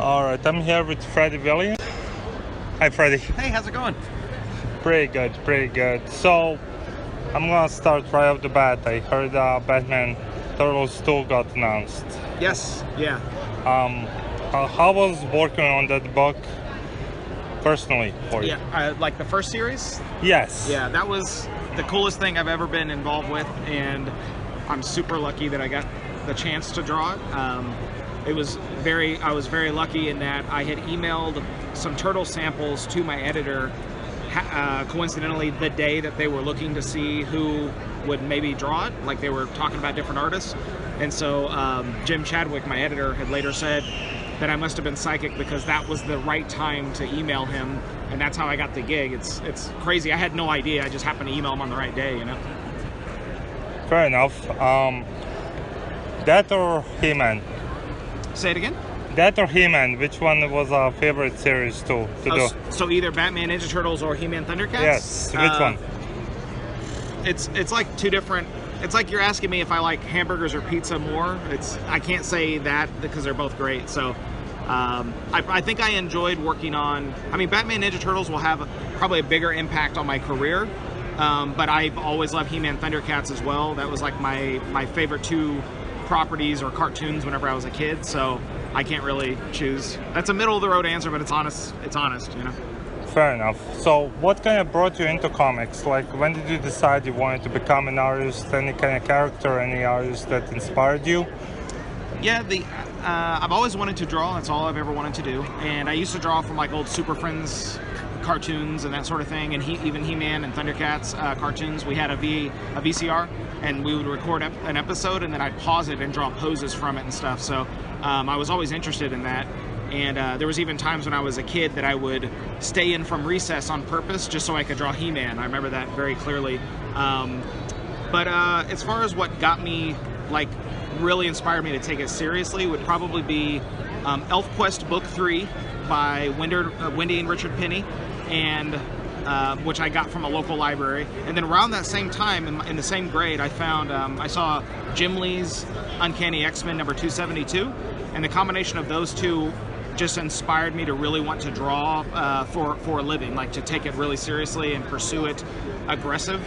All right, I'm here with Freddie Williams. Hi, Freddie. Hey, how's it going? Pretty good, pretty good. So, I'm gonna start right off the bat. I heard Batman Turtles 2 got announced. Yes, yeah. How was working on that book personally for you? Yeah, like the first series? Yes. Yeah, that was the coolest thing I've ever been involved with, and I'm super lucky that I got the chance to draw it. I was very lucky in that I had emailed some turtle samples to my editor, coincidentally the day that they were looking to see who would maybe draw it, like they were talking about different artists. And so Jim Chadwick, my editor, had later said that I must have been psychic because that was the right time to email him, and that's how I got the gig. It's crazy. I had no idea. I just happened to email him on the right day, you know? Fair enough. That or He-Man? Say it again? That or He-Man, which one was a favorite series to do? So either Batman Ninja Turtles or He-Man Thundercats? Yes, which one? It's like two different. It's like you're asking me if I like hamburgers or pizza more. I can't say that because they're both great. So I think I enjoyed working on. I mean, Batman Ninja Turtles will have probably a bigger impact on my career, but I've always loved He-Man Thundercats as well. That was like my favorite two properties or cartoons whenever I was a kid. So I can't really choose. That's a middle of the road answer, but it's honest. It's honest, you know. Fair enough. So what kind of brought you into comics? Like, when did you decide you wanted to become an artist? Any kind of character, any artist that inspired you? Yeah, I've always wanted to draw. That's all I've ever wanted to do. And I used to draw from like old Super Friends cartoons and that sort of thing, and even He-Man and Thundercats cartoons. We had a VCR, and we would record an episode, and then I'd pause it and draw poses from it and stuff. So I was always interested in that. And there was even times when I was a kid that I would stay in from recess on purpose just so I could draw He-Man. I remember that very clearly. But as far as what got me, like, really inspired me to take it seriously would probably be ElfQuest Book 3 by Wendy and Richard Penny, and which I got from a local library. And then around that same time, in the same grade, I found, I saw Jim Lee's Uncanny X-Men number 272, and the combination of those two just inspired me to really want to draw for a living, like to take it really seriously and pursue it aggressive.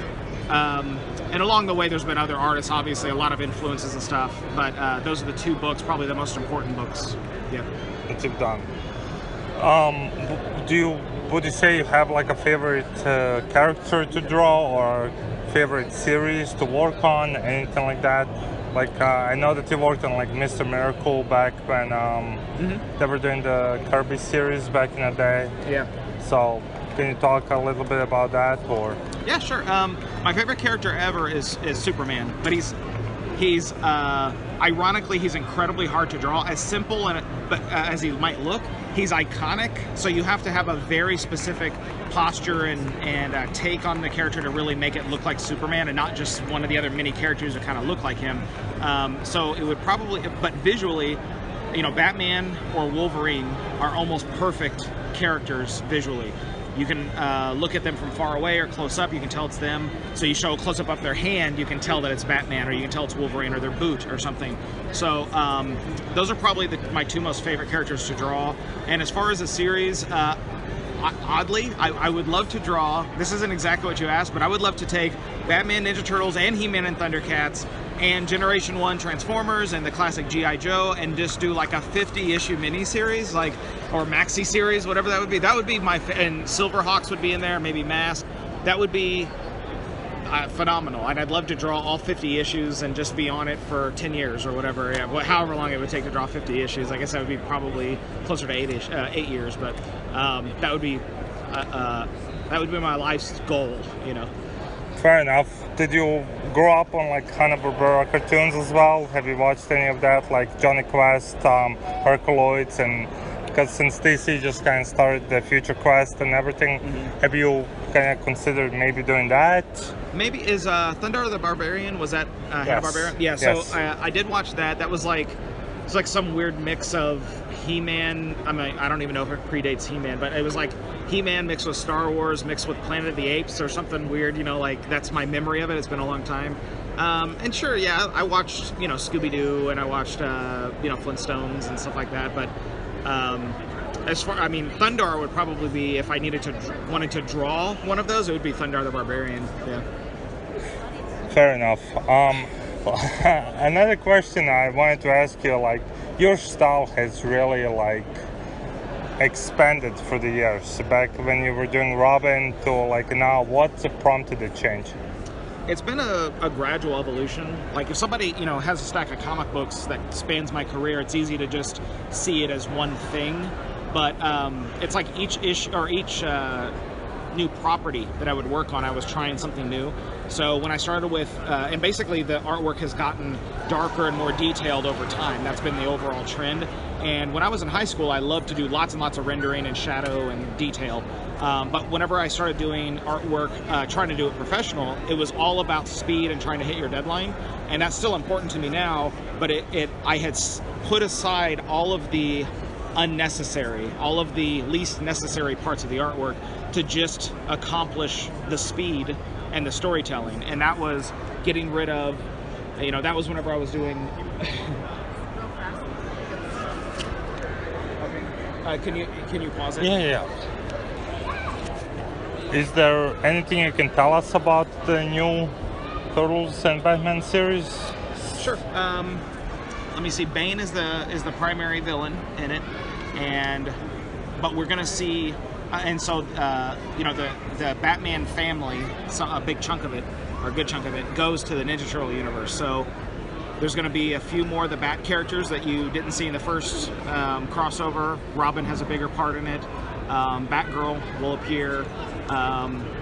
And along the way, there's been other artists, obviously, a lot of influences and stuff, but those are the two books, probably the most important books. Yeah. That you've done. Would you say you have like a favorite character to draw or favorite series to work on, anything like that? Like, I know that you worked on like Mr. Miracle back when they were doing the Kirby series back in the day. Yeah. So, can you talk a little bit about that, or? Yeah, sure. My favorite character ever is Superman, but he's ironically, he's incredibly hard to draw. As simple but as he might look, he's iconic. So you have to have a very specific posture and take on the character to really make it look like Superman, and not just one of the other many characters that kind of look like him. So it would probably, but visually, you know, Batman or Wolverine are almost perfect characters visually. You can look at them from far away or close up, you can tell it's them. So you show a close up of their hand, you can tell that it's Batman, or you can tell it's Wolverine, or their boot or something. So those are probably my two most favorite characters to draw. And as far as the series, oddly, I would love to draw, this isn't exactly what you asked, but I would love to take Batman, Ninja Turtles, and He-Man and Thundercats, and Generation 1 Transformers, and the classic G.I. Joe, and just do like a 50-issue mini-series, like, or maxi-series, whatever that would be. That would be and Silverhawks would be in there, maybe Mask. That would be phenomenal, and I'd love to draw all 50 issues and just be on it for 10 years or whatever, however long it would take to draw 50 issues. I guess that would be probably closer to 8 years, but that would be my life's goal, you know. Fair enough. Did you grow up on like Hanna-Barbera cartoons as well? Have you watched any of that, like Johnny Quest, Herculoids, and because since DC just kind of started the Future Quest and everything, have you kind of considered maybe doing that? Maybe is Thunder the Barbarian, was that Yes. Hanna-Barbera? Yeah. So Yes. I did watch that. That was like, it's like some weird mix of He-Man. I mean, I don't even know if it predates He-Man, but it was like He-Man mixed with Star Wars mixed with Planet of the Apes or something weird, you know, like that's my memory of it. It's been a long time. And sure, yeah, I watched, you know, Scooby-Doo, and I watched, you know, Flintstones and stuff like that, but As far, I mean, Thundar would probably be, if I wanted to draw one of those, it would be Thundar the Barbarian. Yeah. Fair enough. Another question I wanted to ask you, like, your style has really like expanded through the years. Back when you were doing Robin to like now, what's prompted the change? It's been a gradual evolution. Like if somebody, has a stack of comic books that spans my career, it's easy to just see it as one thing. But it's like each issue or each new property that I would work on, I was trying something new. So when I started with, and basically the artwork has gotten darker and more detailed over time. That's been the overall trend. And when I was in high school, I loved to do lots and lots of rendering and shadow and detail. But whenever I started doing artwork, trying to do it professional, it was all about speed and trying to hit your deadline. And that's still important to me now, but I had put aside all of the unnecessary, all of the least necessary parts of the artwork to just accomplish the speed and the storytelling. And that was getting rid of, that was whenever I was doing can you pause it? Yeah. Is there anything you can tell us about the new Turtles and Batman series? Sure. Let me see. Bane is the primary villain in it, but we're gonna see, and so the Batman family, a big chunk of it, or a good chunk of it, goes to the Ninja Turtle universe. So there's going to be a few more of the Bat characters that you didn't see in the first crossover. Robin has a bigger part in it. Batgirl will appear.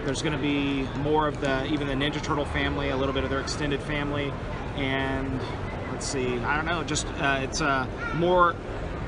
There's going to be more of even the Ninja Turtle family, a little bit of their extended family, and let's see. I don't know. Just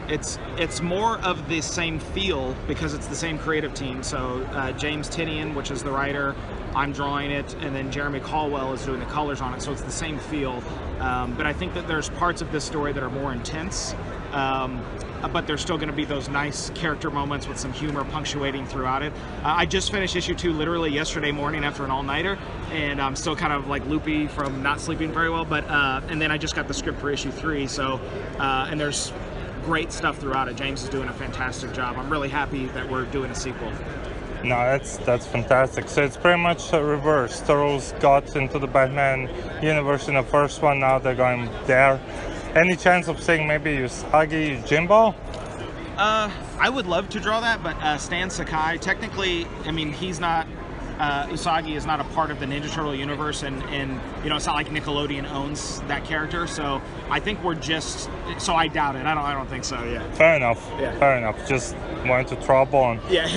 it's more of the same feel because it's the same creative team. So James Tynion, which is the writer, I'm drawing it, and then Jeremy Caldwell is doing the colors on it, so it's the same feel. But I think that there's parts of this story that are more intense, but there's still going to be those nice character moments with some humor punctuating throughout it. I just finished issue 2 literally yesterday morning after an all-nighter, and I'm still kind of like loopy from not sleeping very well, but and then I just got the script for issue 3, so and there's great stuff throughout it. James is doing a fantastic job. I'm really happy that we're doing a sequel. No, that's fantastic. So it's pretty much a reverse. Turtles got into the Batman universe in the first one, now they're going there. Any chance of seeing maybe Usagi Jimbo? I would love to draw that, but Stan Sakai, technically, I mean, he's not, Usagi is not a part of the Ninja Turtle universe, and it's not like Nickelodeon owns that character, so I think so I doubt it. I don't think so, yeah. Fair enough. Yeah. Fair enough. Just wanted to trouble on. Yeah.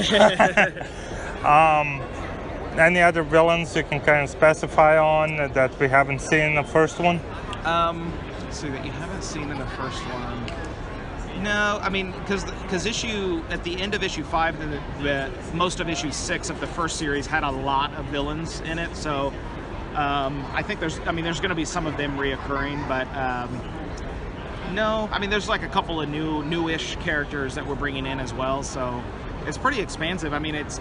Any other villains you can kind of specify on that we haven't seen in the first one? Let's see, that you haven't seen in the first one. No, I mean, because at the end of issue 5, most of issue 6 of the first series had a lot of villains in it, so I think there's going to be some of them reoccurring, but no, I mean, there's like a couple of newish characters that we're bringing in as well, so it's pretty expansive. I mean, it's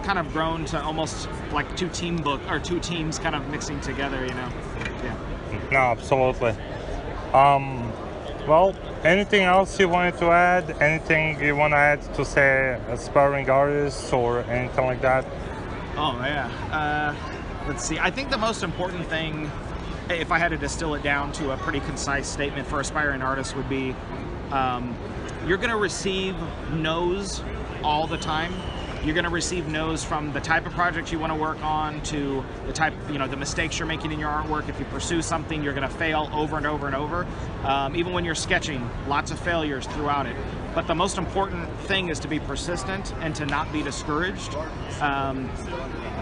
kind of grown to almost like two teams kind of mixing together, Yeah. No, absolutely. Well, anything else you wanted to add? Anything you want to add to say aspiring artists or anything like that? Oh yeah. Let's see. I think the most important thing, if I had to distill it down to a pretty concise statement for aspiring artists, would be you're going to receive no's all the time. You're going to receive no's from the type of project you want to work on to the type, the mistakes you're making in your artwork. If you pursue something, you're going to fail over and over and over. Even when you're sketching, lots of failures throughout it. But the most important thing is to be persistent and to not be discouraged. And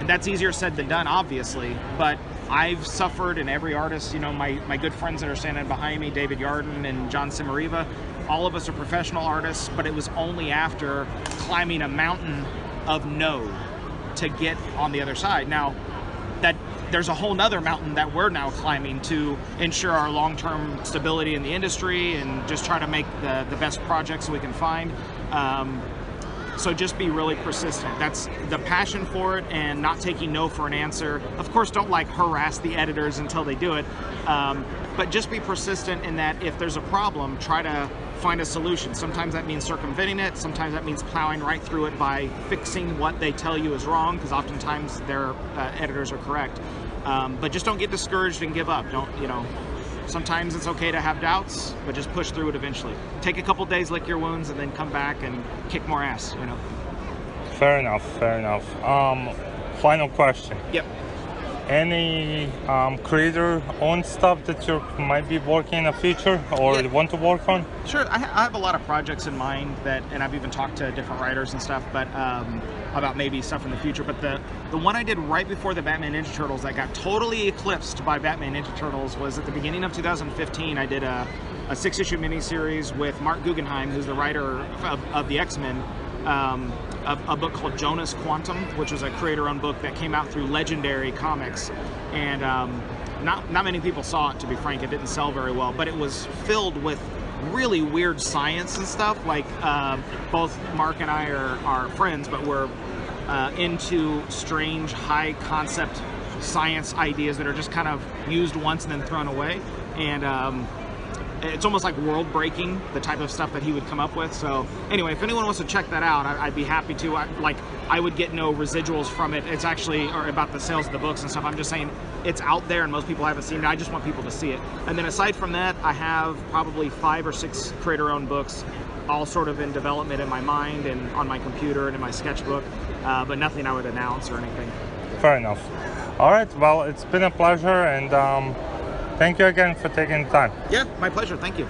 that's easier said than done, obviously. But I've suffered, and every artist, my good friends that are standing behind me, David Yarden and John Simariva, all of us are professional artists, but it was only after climbing a mountain of no to get on the other side. Now, that there's a whole nother mountain that we're now climbing to ensure our long-term stability in the industry and just try to make the best projects we can find. So just be really persistent. That's the passion for it, and not taking no for an answer. Of course, don't like harass the editors until they do it, but just be persistent in that if there's a problem, try to find a solution. Sometimes that means circumventing it. Sometimes that means plowing right through it by fixing what they tell you is wrong, because oftentimes their editors are correct. But just don't get discouraged and give up. Don't, you know, sometimes it's okay to have doubts, but just push through it eventually. Take a couple days, lick your wounds, and then come back and kick more ass, you know. Fair enough, fair enough. Final question. Yep. Any creator-owned stuff that you might be working in the future or want to work on? Sure, I have a lot of projects in mind that, and I've even talked to different writers and stuff, but about maybe stuff in the future. But the one I did right before the Batman Ninja Turtles that got totally eclipsed by Batman Ninja Turtles was at the beginning of 2015. I did a 6-issue miniseries with Mark Guggenheim, who's the writer of the X-Men. A book called Jonas Quantum, which was a creator-owned book that came out through Legendary Comics, and not many people saw it, to be frank. It didn't sell very well, but it was filled with really weird science and stuff. Like both Mark and I are friends, but we're into strange, high-concept science ideas that are just kind of used once and then thrown away, and it's almost like world-breaking, the type of stuff that he would come up with. So anyway, if anyone wants to check that out, I'd be happy to. I would get no residuals from it. It's actually about the sales of the books and stuff. I'm just saying it's out there and most people haven't seen it. I just want people to see it. And then aside from that, I have probably 5 or 6 creator-owned books, all sort of in development in my mind and on my computer and in my sketchbook, but nothing I would announce or anything. Fair enough. All right, well, it's been a pleasure, and thank you again for taking the time. Yeah, my pleasure. Thank you.